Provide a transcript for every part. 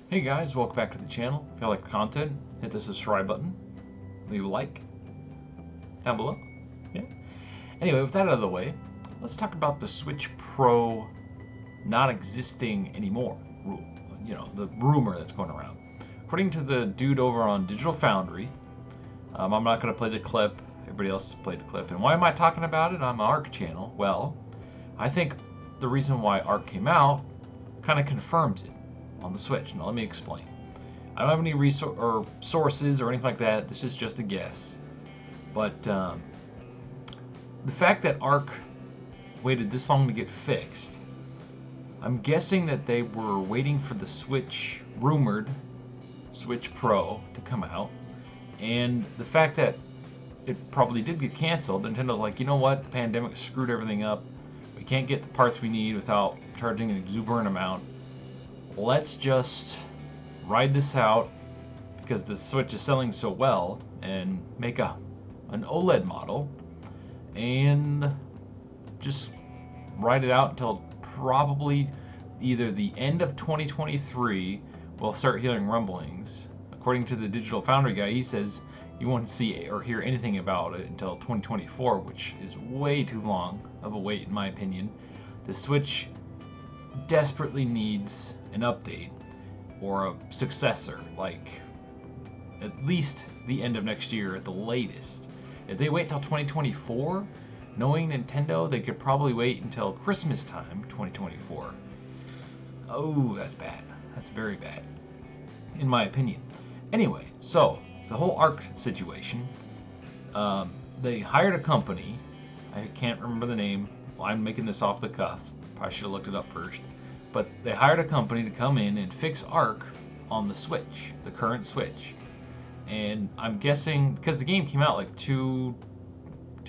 Hey guys, welcome back to the channel. If you like the content, hit the subscribe button, leave a like down below. Yeah. Anyway, with that out of the way, let's talk about the Switch Pro not existing anymore rule. You know, the rumor that's going around. According to the dude over on Digital Foundry, I'm not going to play the clip. Everybody else has played the clip. And why am I talking about it on my Ark channel? Well, I think the reason why Ark came out kind of confirms it on the Switch. Now let me explain. I don't have any sources or anything like that. This is just a guess. But the fact that Ark waited this long to get fixed, I'm guessing that they were waiting for the rumored Switch Pro to come out. And the fact that it probably did get canceled, Nintendo's like, you know what, the pandemic screwed everything up. We can't get the parts we need without charging an exuberant amount. Let's just ride this out because the Switch is selling so well and make an OLED model and just ride it out until probably either the end of 2023. We'll start hearing rumblings. According to the Digital Foundry guy, he says you won't see or hear anything about it until 2024, which is way too long of a wait in my opinion. The Switch desperately needs an update or a successor, like at least the end of next year at the latest. If they wait till 2024, knowing Nintendo, they could probably wait until Christmas time, 2024. Oh, that's bad. That's very bad, in my opinion. Anyway, so the whole Ark situation, they hired a company. I can't remember the name. Well, I'm making this off the cuff. Probably should have looked it up first. But they hired a company to come in and fix Ark on the Switch, the current Switch. And I'm guessing, because the game came out like two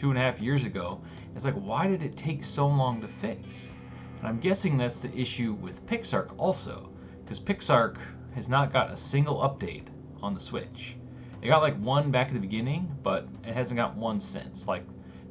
and a half years ago, it's like, why did it take so long to fix? And I'm guessing that's the issue with PixArk also, because PixArk has not got a single update on the Switch. They got like one back at the beginning, but it hasn't got one since. Like,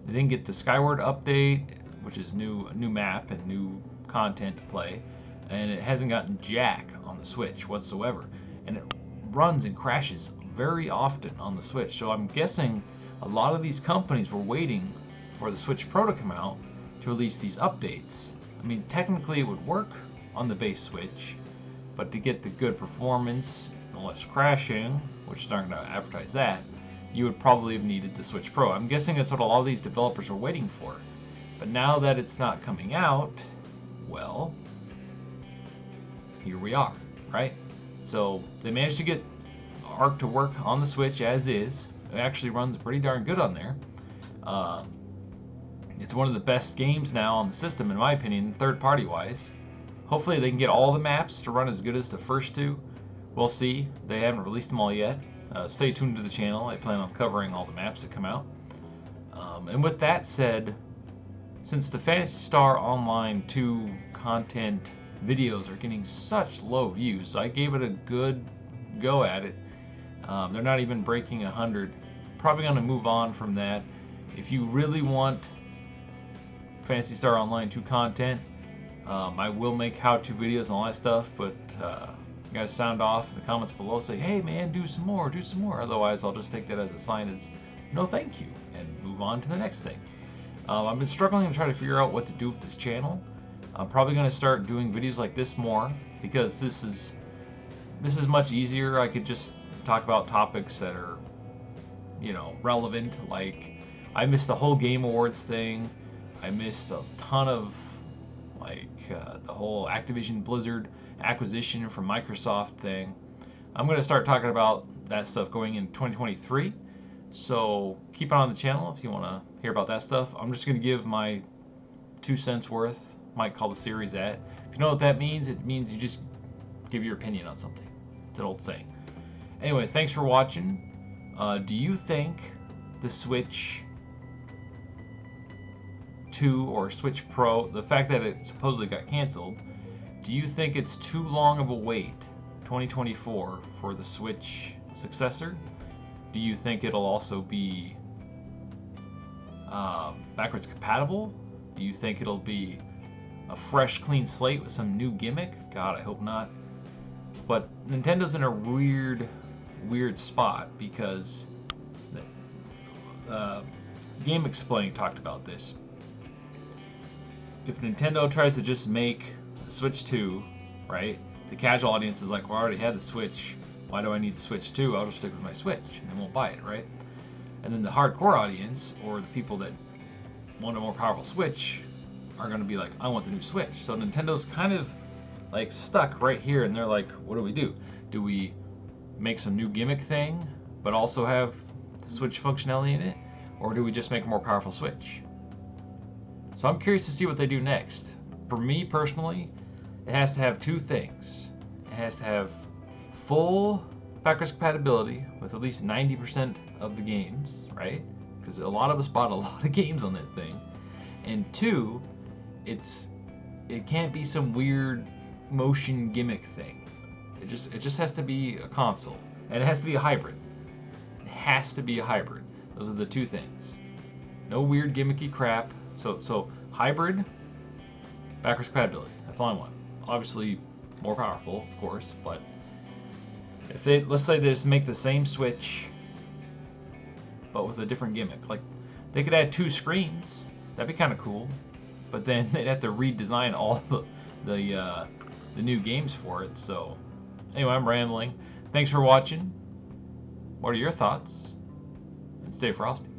they didn't get the Skyward update, which is a new map and new content to play, and it hasn't gotten jack on the Switch whatsoever. And it runs and crashes very often on the Switch. So I'm guessing a lot of these companies were waiting for the Switch Pro to come out to release these updates. I mean, technically it would work on the base Switch, but to get the good performance and less crashing, which they're not going to advertise that, you would probably have needed the Switch Pro. I'm guessing that's what a lot of these developers are waiting for. But now that it's not coming out, well, here we are, right? So they managed to get Ark to work on the Switch as is. It actually runs pretty darn good on there. It's one of the best games now on the system, in my opinion, third-party wise. Hopefully they can get all the maps to run as good as the first two. We'll see. They haven't released them all yet. Stay tuned to the channel. I plan on covering all the maps that come out. And with that said, since the Phantasy Star Online 2 content videos are getting such low views, I gave it a good go at it. They're not even breaking 100. Probably going to move on from that. If you really want Phantasy Star Online 2 content, I will make how-to videos and all that stuff, but you guys sound off in the comments below, say, hey man, do some more. Otherwise, I'll just take that as a sign as no thank you and move on to the next thing. I've been struggling to try to figure out what to do with this channel. I'm probably going to start doing videos like this more, because this is much easier. I could just talk about topics that are, you know, relevant. Like, I missed the whole Game Awards thing. I missed a ton of, like, the whole Activision Blizzard acquisition from Microsoft thing. I'm going to start talking about that stuff going in 2023. So keep on the channel if you want to hear about that stuff. I'm just going to give my 2 cents worth. Might call the series that. If you know what that means, it means you just give your opinion on something. It's an old saying. Anyway, thanks for watching. Do you think the Switch 2 or Switch Pro, the fact that it supposedly got canceled, do you think it's too long of a wait, 2024, for the Switch successor? Do you think it'll also be backwards compatible? Do you think it'll be a fresh, clean slate with some new gimmick? God, I hope not. But Nintendo's in a weird spot because Game Explain talked about this. If Nintendo tries to just make the Switch 2, right? The casual audience is like, well, I already had the Switch. Why do I need the Switch 2? I'll just stick with my Switch, and they won't buy it, right? And then the hardcore audience, or the people that want a more powerful Switch, are going to be like, I want the new Switch. So Nintendo's kind of like stuck right here, and they're like, what do we do? Do we make some new gimmick thing, but also have the Switch functionality in it? Or do we just make a more powerful Switch? So I'm curious to see what they do next. For me personally, it has to have two things. It has to have full backwards compatibility with at least 90% of the games, right? Because a lot of us bought a lot of games on that thing. And two, it can't be some weird motion gimmick thing. It just has to be a console, and it has to be a hybrid. It has to be a hybrid. Those are the two things. No weird gimmicky crap. So hybrid, backwards compatibility. That's all I want. Obviously, more powerful, of course, but if they, let's say they just make the same Switch, but with a different gimmick. Like, they could add two screens. That'd be kind of cool. But then they'd have to redesign all the new games for it. So, anyway, I'm rambling. Thanks for watching. What are your thoughts? And stay frosty.